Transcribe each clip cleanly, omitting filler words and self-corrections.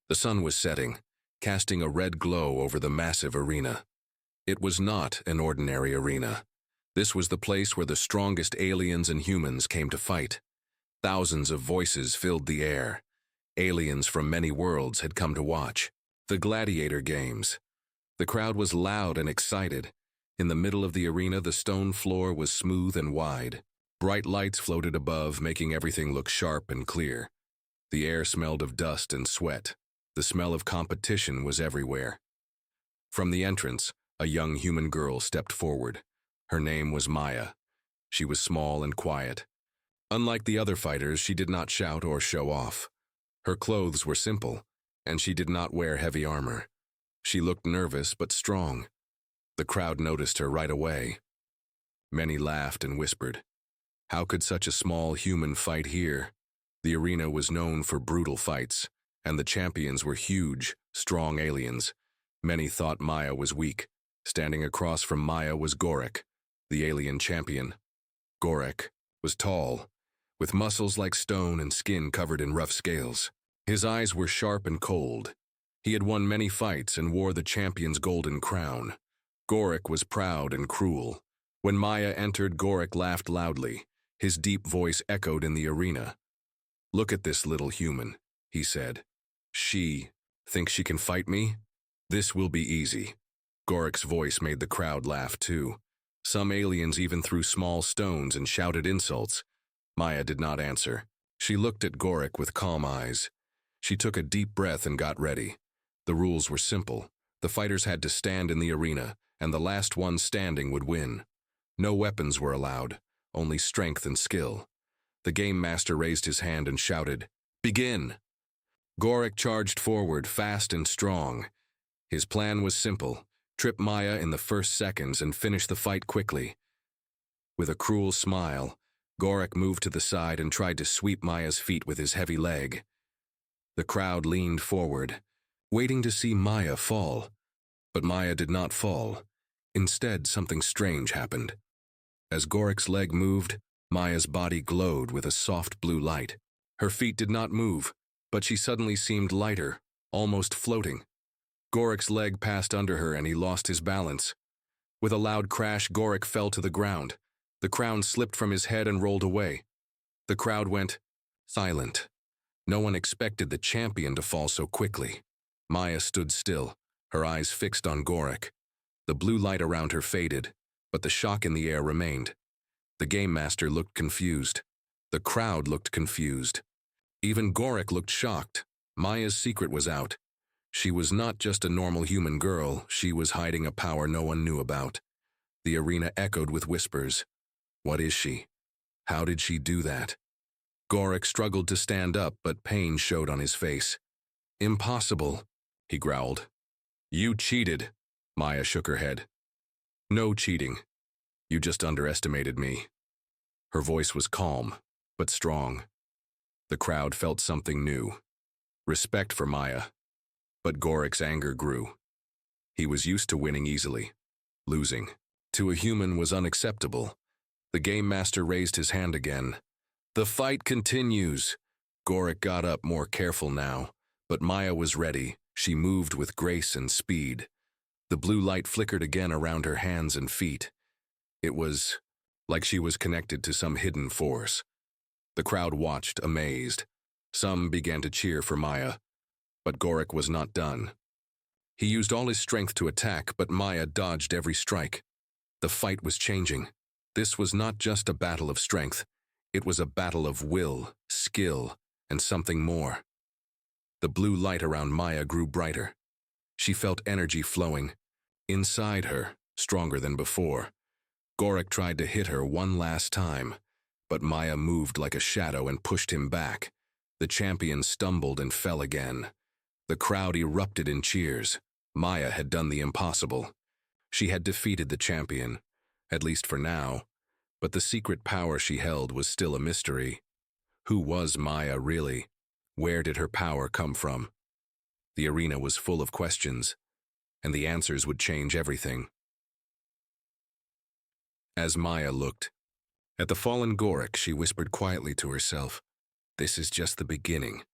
The sun was setting, casting a red glow over the massive arena. It was not an ordinary arena. This was the place where the strongest aliens and humans came to fight. Thousands of voices filled the air. Aliens from many worlds had come to watch. The Gladiator games. The crowd was loud and excited. In the middle of the arena, the stone floor was smooth and wide. Bright lights floated above, making everything look sharp and clear. The air smelled of dust and sweat. The smell of competition was everywhere. From the entrance, a young human girl stepped forward. Her name was Maya. She was small and quiet. Unlike the other fighters, she did not shout or show off. Her clothes were simple, and she did not wear heavy armor. She looked nervous but strong. The crowd noticed her right away. Many laughed and whispered, "How could such a small human fight here?" The arena was known for brutal fights, and the champions were huge, strong aliens. Many thought Maya was weak. Standing across from Maya was Gorek, the alien champion. Gorek was tall, with muscles like stone and skin covered in rough scales. His eyes were sharp and cold. He had won many fights and wore the champion's golden crown. Gorek was proud and cruel. When Maya entered, Gorek laughed loudly. His deep voice echoed in the arena. "Look at this little human," he said. "She thinks she can fight me? This will be easy." Gorek's voice made the crowd laugh too. Some aliens even threw small stones and shouted insults. Maya did not answer. She looked at Gorek with calm eyes. She took a deep breath and got ready. The rules were simple. The fighters had to stand in the arena, and the last one standing would win. No weapons were allowed, only strength and skill. The game master raised his hand and shouted, "Begin!" Gorek charged forward, fast and strong. His plan was simple: trip Maya in the first seconds and finish the fight quickly. With a cruel smile, Gorek moved to the side and tried to sweep Maya's feet with his heavy leg. The crowd leaned forward, waiting to see Maya fall. But Maya did not fall. Instead, something strange happened. As Gorek's leg moved, Maya's body glowed with a soft blue light. Her feet did not move, but she suddenly seemed lighter, almost floating. Gorek's leg passed under her and he lost his balance. With a loud crash, Gorek fell to the ground. The crown slipped from his head and rolled away. The crowd went silent. No one expected the champion to fall so quickly. Maya stood still, her eyes fixed on Gorek. The blue light around her faded, but the shock in the air remained. The game master looked confused. The crowd looked confused. Even Gorek looked shocked. Maya's secret was out. She was not just a normal human girl, she was hiding a power no one knew about. The arena echoed with whispers. What is she? How did she do that? Gorek struggled to stand up, but pain showed on his face. "Impossible," he growled. "You cheated." Maya shook her head. "No cheating. You just underestimated me." Her voice was calm, but strong. The crowd felt something new. Respect for Maya. But Gorek's anger grew. He was used to winning easily. Losing to a human was unacceptable. The game master raised his hand again. "The fight continues." Gorek got up, more careful now. But Maya was ready. She moved with grace and speed. The blue light flickered again around her hands and feet. It was like she was connected to some hidden force. The crowd watched, amazed. Some began to cheer for Maya. But Gorek was not done. He used all his strength to attack, but Maya dodged every strike. The fight was changing. This was not just a battle of strength. It was a battle of will, skill, and something more. The blue light around Maya grew brighter. She felt energy flowing. Inside her, stronger than before. Gorek tried to hit her one last time, but Maya moved like a shadow and pushed him back. The champion stumbled and fell again. The crowd erupted in cheers. Maya had done the impossible. She had defeated the champion, at least for now, but the secret power she held was still a mystery. Who was Maya really? Where did her power come from? The arena was full of questions, and the answers would change everything. As Maya looked at the fallen Gorek, she whispered quietly to herself, "This is just the beginning."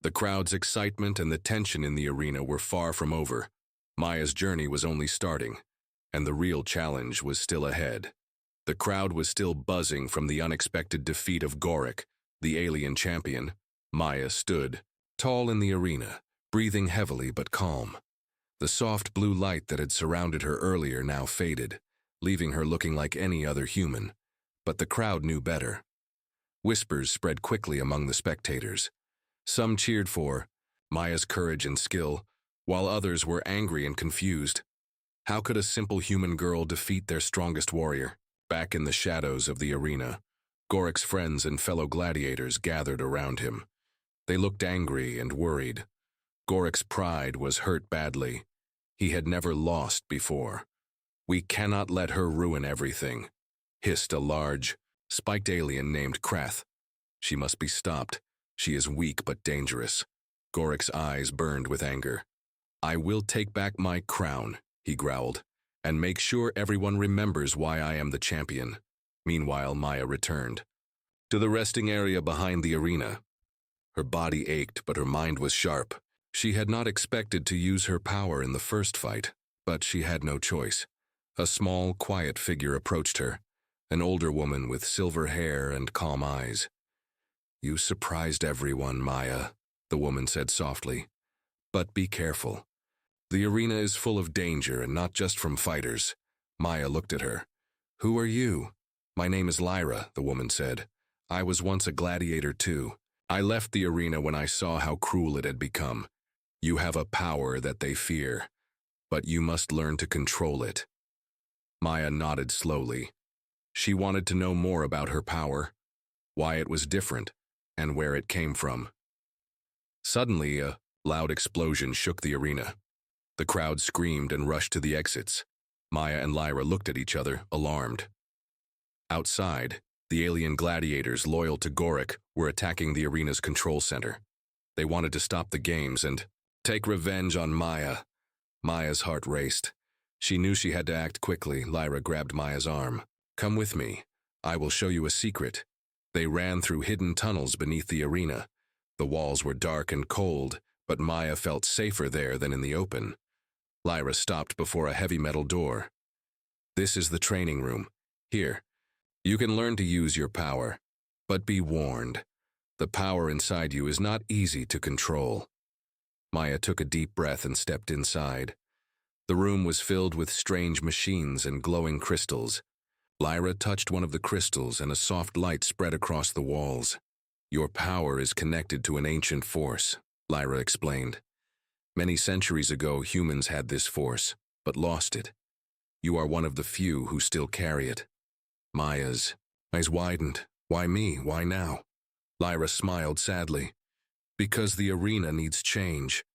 The crowd's excitement and the tension in the arena were far from over. Maya's journey was only starting, and the real challenge was still ahead. The crowd was still buzzing from the unexpected defeat of Gorik, the alien champion. Maya stood, tall in the arena, breathing heavily but calm. The soft blue light that had surrounded her earlier now faded, leaving her looking like any other human. But the crowd knew better. Whispers spread quickly among the spectators. Some cheered for Maya's courage and skill, while others were angry and confused. How could a simple human girl defeat their strongest warrior? Back in the shadows of the arena, Gorik's friends and fellow gladiators gathered around him. They looked angry and worried. Gorik's pride was hurt badly. He had never lost before. "We cannot let her ruin everything," hissed a large, spiked alien named Krath. "She must be stopped. She is weak but dangerous." Gorik's eyes burned with anger. "I will take back my crown," he growled, "and make sure everyone remembers why I am the champion." Meanwhile, Maya returned to the resting area behind the arena. Her body ached, but her mind was sharp. She had not expected to use her power in the first fight, but she had no choice. A small, quiet figure approached her, an older woman with silver hair and calm eyes. "You surprised everyone, Maya," the woman said softly. "But be careful. The arena is full of danger, and not just from fighters." Maya looked at her. "Who are you?" "My name is Lyra," the woman said. "I was once a gladiator too. I left the arena when I saw how cruel it had become. You have a power that they fear, but you must learn to control it." Maya nodded slowly. She wanted to know more about her power, why it was different, and where it came from. Suddenly, a loud explosion shook the arena. The crowd screamed and rushed to the exits. Maya and Lyra looked at each other, alarmed. Outside, the alien gladiators loyal to Gorik were attacking the arena's control center. They wanted to stop the games and take revenge on Maya. Maya's heart raced. She knew she had to act quickly. Lyra grabbed Maya's arm. "Come with me. I will show you a secret." They ran through hidden tunnels beneath the arena. The walls were dark and cold, but Maya felt safer there than in the open. Lyra stopped before a heavy metal door. "This is the training room. Here, you can learn to use your power. But be warned, the power inside you is not easy to control." Maya took a deep breath and stepped inside. The room was filled with strange machines and glowing crystals. Lyra touched one of the crystals and a soft light spread across the walls. "Your power is connected to an ancient force," Lyra explained. "Many centuries ago, humans had this force, but lost it. You are one of the few who still carry it." Maya's eyes widened. "Why me? Why now?" Lyra smiled sadly. "Because the arena needs change.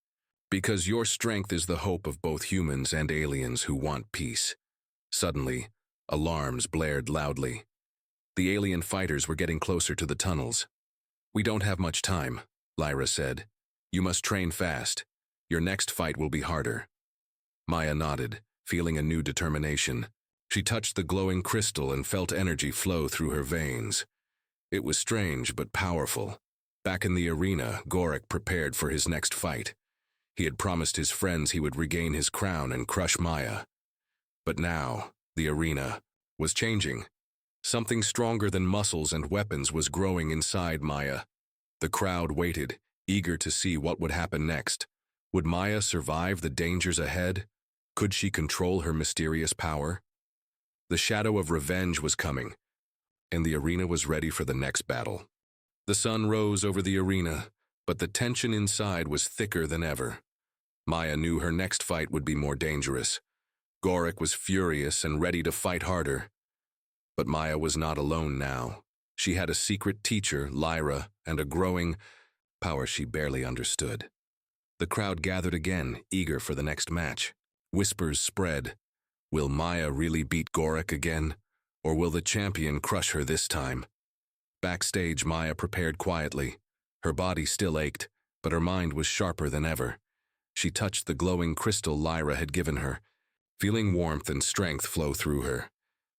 Because your strength is the hope of both humans and aliens who want peace." Suddenly, alarms blared loudly. The alien fighters were getting closer to the tunnels. "We don't have much time," Lyra said. "You must train fast. Your next fight will be harder." Maya nodded, feeling a new determination. She touched the glowing crystal and felt energy flow through her veins. It was strange but powerful. Back in the arena, Gorik prepared for his next fight. He had promised his friends he would regain his crown and crush Maya. But now, the arena was changing. Something stronger than muscles and weapons was growing inside Maya. The crowd waited, eager to see what would happen next. Would Maya survive the dangers ahead? Could she control her mysterious power? The shadow of revenge was coming, and the arena was ready for the next battle. The sun rose over the arena, but the tension inside was thicker than ever. Maya knew her next fight would be more dangerous. Gorik was furious and ready to fight harder. But Maya was not alone now. She had a secret teacher, Lyra, and a growing power she barely understood. The crowd gathered again, eager for the next match. Whispers spread. Will Maya really beat Gorik again? Or will the champion crush her this time? Backstage, Maya prepared quietly. Her body still ached, but her mind was sharper than ever. She touched the glowing crystal Lyra had given her, feeling warmth and strength flow through her.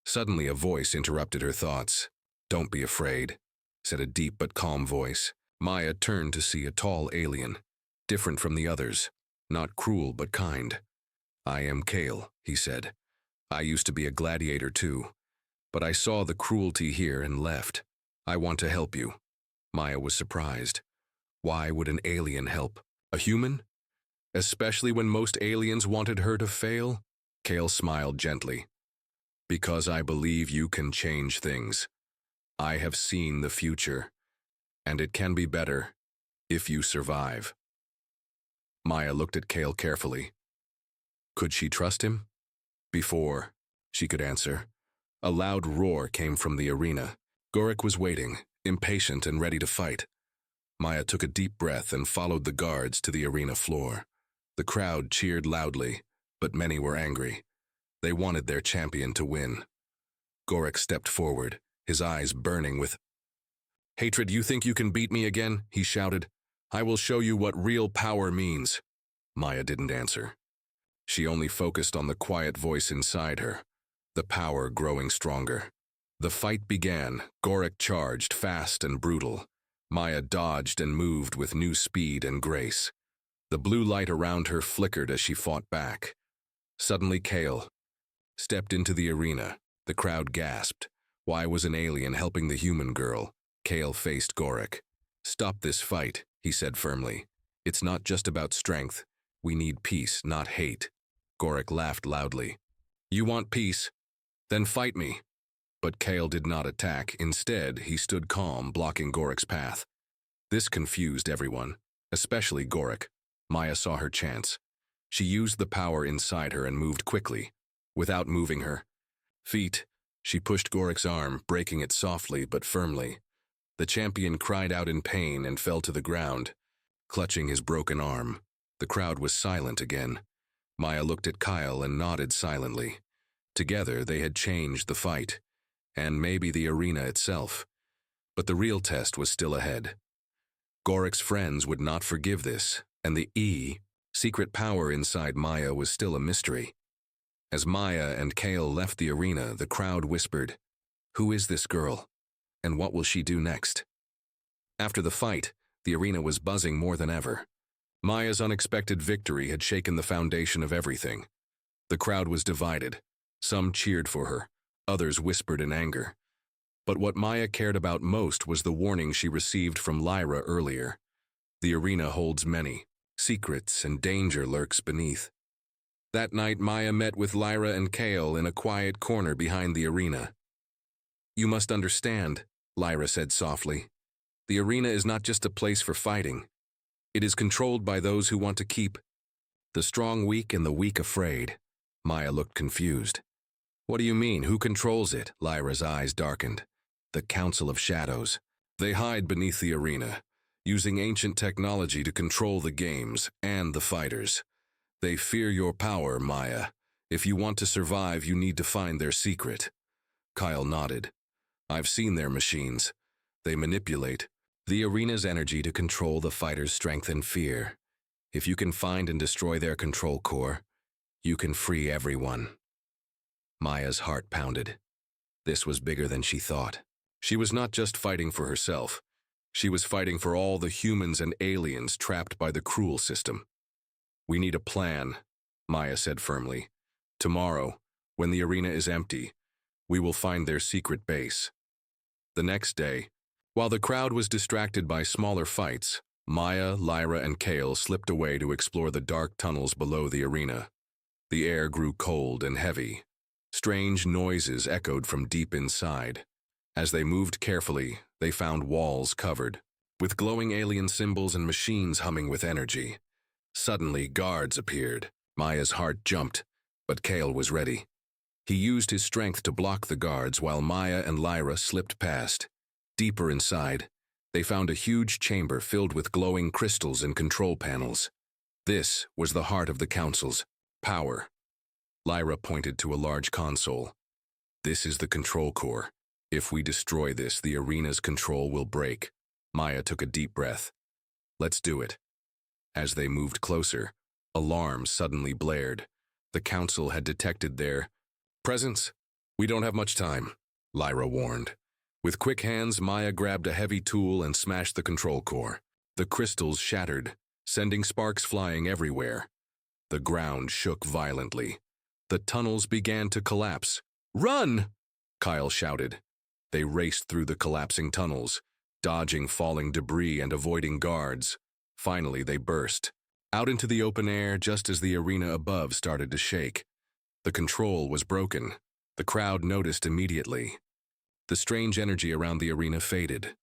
Suddenly, a voice interrupted her thoughts. "Don't be afraid," said a deep but calm voice. Maya turned to see a tall alien, different from the others, not cruel but kind. "I am Kale," he said. "I used to be a gladiator too, but I saw the cruelty here and left. I want to help you." Maya was surprised. Why would an alien help? A human? Especially when most aliens wanted her to fail? Kale smiled gently. "Because I believe you can change things. I have seen the future, and it can be better if you survive." Maya looked at Kale carefully. Could she trust him? Before she could answer, a loud roar came from the arena. Gorik was waiting, impatient and ready to fight. Maya took a deep breath and followed the guards to the arena floor. The crowd cheered loudly, but many were angry. They wanted their champion to win. Gorik stepped forward, his eyes burning with hatred. "You think you can beat me again?" he shouted. "I will show you what real power means." Maya didn't answer. She only focused on the quiet voice inside her, the power growing stronger. The fight began. Gorik charged, fast and brutal. Maya dodged and moved with new speed and grace. The blue light around her flickered as she fought back. Suddenly Kale stepped into the arena. The crowd gasped. Why was an alien helping the human girl? Kale faced Gorik. "Stop this fight," he said firmly. "It's not just about strength. We need peace, not hate." Gorik laughed loudly. "You want peace? Then fight me." But Kale did not attack. Instead, he stood calm, blocking Gorik's path. This confused everyone, especially Gorik. Maya saw her chance. She used the power inside her and moved quickly, without moving her feet. She pushed Gorik's arm, breaking it softly but firmly. The champion cried out in pain and fell to the ground, clutching his broken arm. The crowd was silent again. Maya looked at Kyle and nodded silently. Together, they had changed the fight, and maybe the arena itself. But the real test was still ahead. Gorik's friends would not forgive this, and the secret power inside Maya was still a mystery. As Maya and Kale left the arena, the crowd whispered, "Who is this girl? And what will she do next?" After the fight, the arena was buzzing more than ever. Maya's unexpected victory had shaken the foundation of everything. The crowd was divided. Some cheered for her, others whispered in anger. But what Maya cared about most was the warning she received from Lyra earlier. The arena holds many secrets, and danger lurks beneath. That night, Maya met with Lyra and Kale in a quiet corner behind the arena. "You must understand," Lyra said softly. "The arena is not just a place for fighting. It is controlled by those who want to keep the strong weak and the weak afraid." Maya looked confused. "What do you mean? Who controls it?" Lyra's eyes darkened. "The Council of Shadows. They hide beneath the arena, using ancient technology to control the games and the fighters. They fear your power, Maya. If you want to survive, you need to find their secret." Kyle nodded. "I've seen their machines. They manipulate the arena's energy to control the fighters' strength and fear. If you can find and destroy their control core, you can free everyone." Maya's heart pounded. This was bigger than she thought. She was not just fighting for herself. She was fighting for all the humans and aliens trapped by the cruel system. "We need a plan," Maya said firmly. "Tomorrow, when the arena is empty, we will find their secret base." The next day, while the crowd was distracted by smaller fights, Maya, Lyra, and Kale slipped away to explore the dark tunnels below the arena. The air grew cold and heavy. Strange noises echoed from deep inside. As they moved carefully, they found walls covered with glowing alien symbols and machines humming with energy. Suddenly, guards appeared. Maya's heart jumped, but Kale was ready. He used his strength to block the guards while Maya and Lyra slipped past. Deeper inside, they found a huge chamber filled with glowing crystals and control panels. This was the heart of the Council's power. Lyra pointed to a large console. "This is the control core. If we destroy this, the arena's control will break." Maya took a deep breath. "Let's do it." As they moved closer, alarms suddenly blared. The Council had detected their presence. "We don't have much time," Lyra warned. With quick hands, Maya grabbed a heavy tool and smashed the control core. The crystals shattered, sending sparks flying everywhere. The ground shook violently. The tunnels began to collapse. "Run!" Kyle shouted. They raced through the collapsing tunnels, dodging falling debris and avoiding guards. Finally, they burst out into the open air just as the arena above started to shake. The control was broken. The crowd noticed immediately. The strange energy around the arena faded.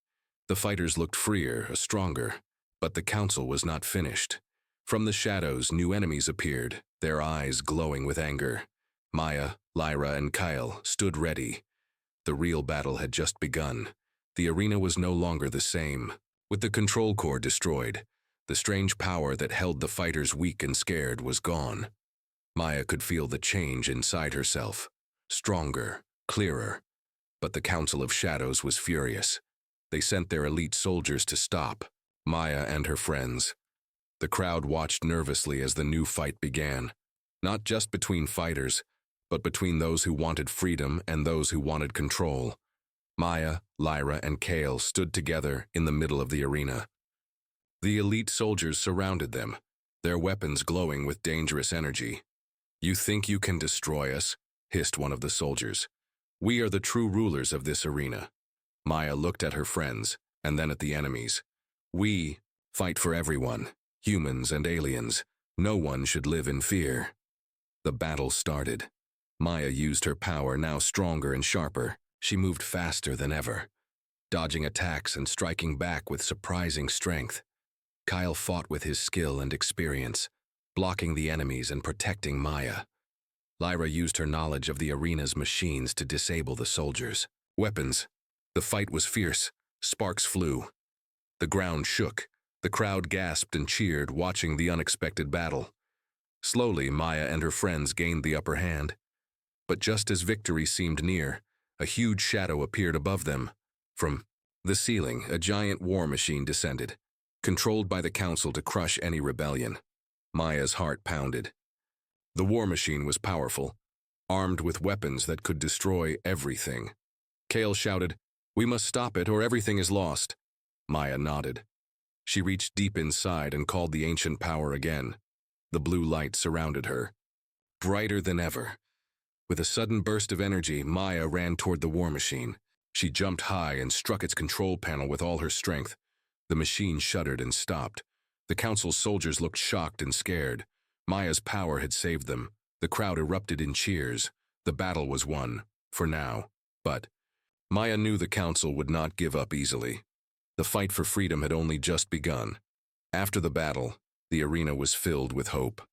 The fighters looked freer, stronger, but the council was not finished. From the shadows, new enemies appeared, their eyes glowing with anger. Maya, Lyra, and Kyle stood ready. The real battle had just begun. The arena was no longer the same. With the control core destroyed, the strange power that held the fighters weak and scared was gone. Maya could feel the change inside herself. Stronger, clearer. But the Council of Shadows was furious. They sent their elite soldiers to stop Maya and her friends. The crowd watched nervously as the new fight began. Not just between fighters, but between those who wanted freedom and those who wanted control. Maya, Lyra, and Kale stood together in the middle of the arena. The elite soldiers surrounded them, their weapons glowing with dangerous energy. "You think you can destroy us?" hissed one of the soldiers. "We are the true rulers of this arena." Maya looked at her friends, and then at the enemies. "We fight for everyone, humans and aliens. No one should live in fear." The battle started. Maya used her power, now stronger and sharper. She moved faster than ever, dodging attacks and striking back with surprising strength. Kyle fought with his skill and experience, blocking the enemies and protecting Maya. Lyra used her knowledge of the arena's machines to disable the soldiers. Weapons. The fight was fierce. Sparks flew. The ground shook. The crowd gasped and cheered, watching the unexpected battle. Slowly, Maya and her friends gained the upper hand. But just as victory seemed near, a huge shadow appeared above them. From the ceiling, a giant war machine descended, controlled by the council to crush any rebellion. Maya's heart pounded. The war machine was powerful, armed with weapons that could destroy everything. Kale shouted, "We must stop it or everything is lost." Maya nodded. She reached deep inside and called the ancient power again. The blue light surrounded her, brighter than ever. With a sudden burst of energy, Maya ran toward the war machine. She jumped high and struck its control panel with all her strength. The machine shuddered and stopped. The council's soldiers looked shocked and scared. Maya's power had saved them. The crowd erupted in cheers. The battle was won, for now. But Maya knew the council would not give up easily. The fight for freedom had only just begun. After the battle, the arena was filled with hope.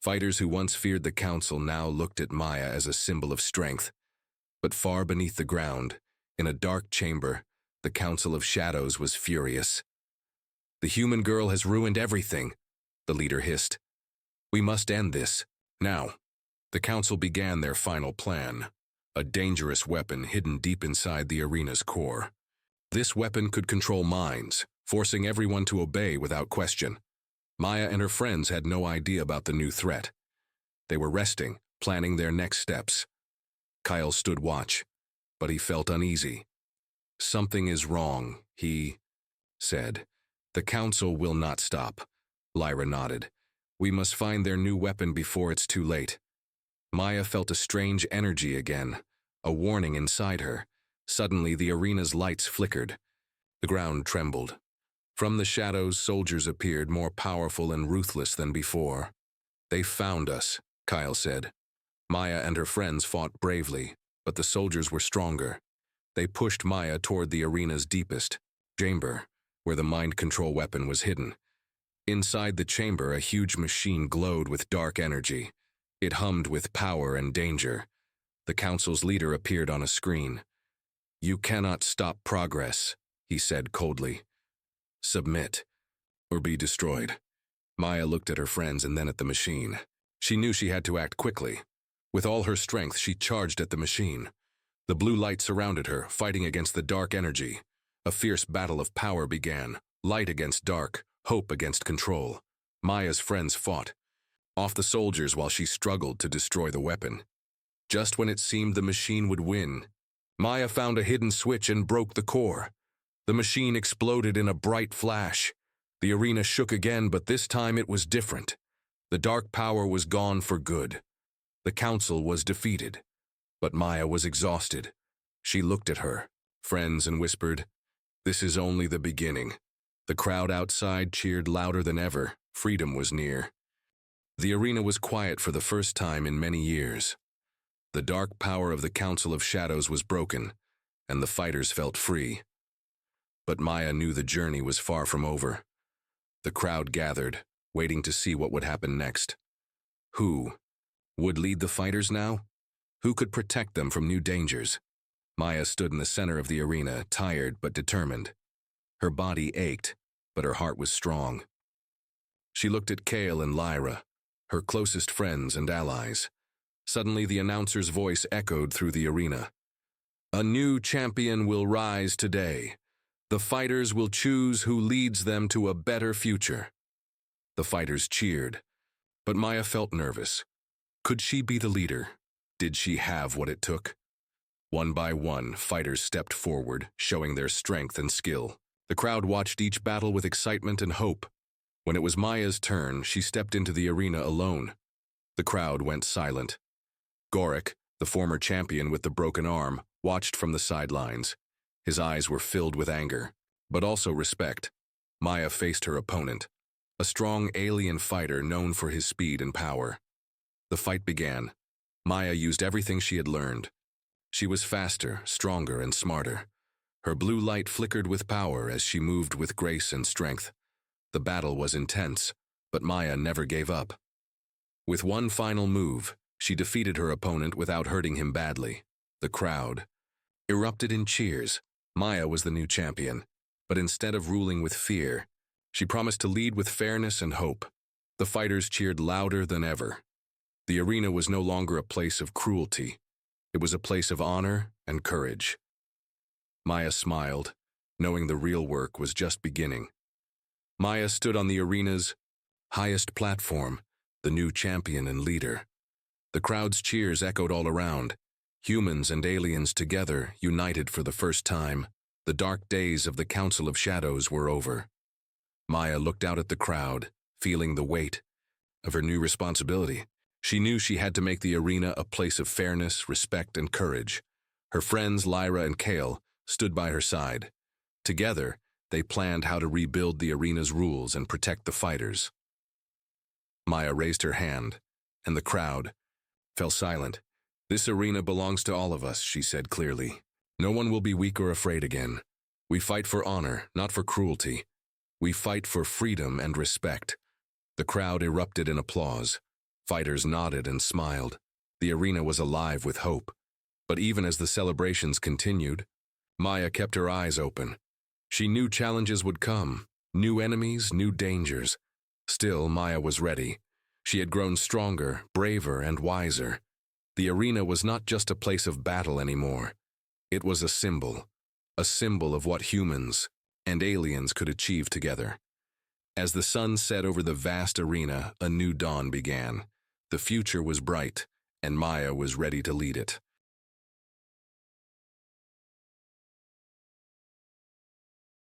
Fighters who once feared the council now looked at Maya as a symbol of strength. But far beneath the ground, in a dark chamber, the Council of Shadows was furious. "The human girl has ruined everything," the leader hissed. "We must end this, now." The council began their final plan, a dangerous weapon hidden deep inside the arena's core. This weapon could control minds, forcing everyone to obey without question. Maya and her friends had no idea about the new threat. They were resting, planning their next steps. Kyle stood watch, but he felt uneasy. "Something is wrong," he said. "The council will not stop." Lyra nodded. "We must find their new weapon before it's too late." Maya felt a strange energy again, a warning inside her. Suddenly, the arena's lights flickered. The ground trembled. From the shadows, soldiers appeared, more powerful and ruthless than before. "They found us," Kyle said. Maya and her friends fought bravely, but the soldiers were stronger. They pushed Maya toward the arena's deepest chamber, where the mind control weapon was hidden. Inside the chamber, a huge machine glowed with dark energy. It hummed with power and danger. The council's leader appeared on a screen. "You cannot stop progress," he said coldly. "Submit, or be destroyed." Maya looked at her friends and then at the machine. She knew she had to act quickly. With all her strength, she charged at the machine. The blue light surrounded her, fighting against the dark energy. A fierce battle of power began, light against dark, hope against control. Maya's friends fought off the soldiers while she struggled to destroy the weapon. Just when it seemed the machine would win, Maya found a hidden switch and broke the core. The machine exploded in a bright flash. The arena shook again, but this time it was different. The dark power was gone for good. The council was defeated. But Maya was exhausted. She looked at her friends and whispered, "This is only the beginning." The crowd outside cheered louder than ever. Freedom was near. The arena was quiet for the first time in many years. The dark power of the Council of Shadows was broken, and the fighters felt free. But Maya knew the journey was far from over. The crowd gathered, waiting to see what would happen next. Who would lead the fighters now? Who could protect them from new dangers? Maya stood in the center of the arena, tired but determined. Her body ached, but her heart was strong. She looked at Kale and Lyra, her closest friends and allies. Suddenly, the announcer's voice echoed through the arena. "A new champion will rise today. The fighters will choose who leads them to a better future." The fighters cheered, but Maya felt nervous. Could she be the leader? Did she have what it took? One by one, fighters stepped forward, showing their strength and skill. The crowd watched each battle with excitement and hope. When it was Maya's turn, she stepped into the arena alone. The crowd went silent. Gorik, the former champion with the broken arm, watched from the sidelines. His eyes were filled with anger, but also respect. Maya faced her opponent, a strong alien fighter known for his speed and power. The fight began. Maya used everything she had learned. She was faster, stronger, and smarter. Her blue light flickered with power as she moved with grace and strength. The battle was intense, but Maya never gave up. With one final move, she defeated her opponent without hurting him badly. The crowd erupted in cheers. Maya was the new champion, but instead of ruling with fear, she promised to lead with fairness and hope. The fighters cheered louder than ever. The arena was no longer a place of cruelty. It was a place of honor and courage. Maya smiled, knowing the real work was just beginning. Maya stood on the arena's highest platform, the new champion and leader. The crowd's cheers echoed all around. Humans and aliens together, united for the first time. The dark days of the Council of Shadows were over. Maya looked out at the crowd, feeling the weight of her new responsibility. She knew she had to make the arena a place of fairness, respect, and courage. Her friends, Lyra and Kale, stood by her side. Together, they planned how to rebuild the arena's rules and protect the fighters. Maya raised her hand, and the crowd fell silent. "This arena belongs to all of us," she said clearly. "No one will be weak or afraid again. We fight for honor, not for cruelty. We fight for freedom and respect." The crowd erupted in applause. Fighters nodded and smiled. The arena was alive with hope. But even as the celebrations continued, Maya kept her eyes open. She knew challenges would come, new enemies, new dangers. Still, Maya was ready. She had grown stronger, braver, and wiser. The arena was not just a place of battle anymore. It was a symbol of what humans and aliens could achieve together. As the sun set over the vast arena, a new dawn began. The future was bright, and Maya was ready to lead it.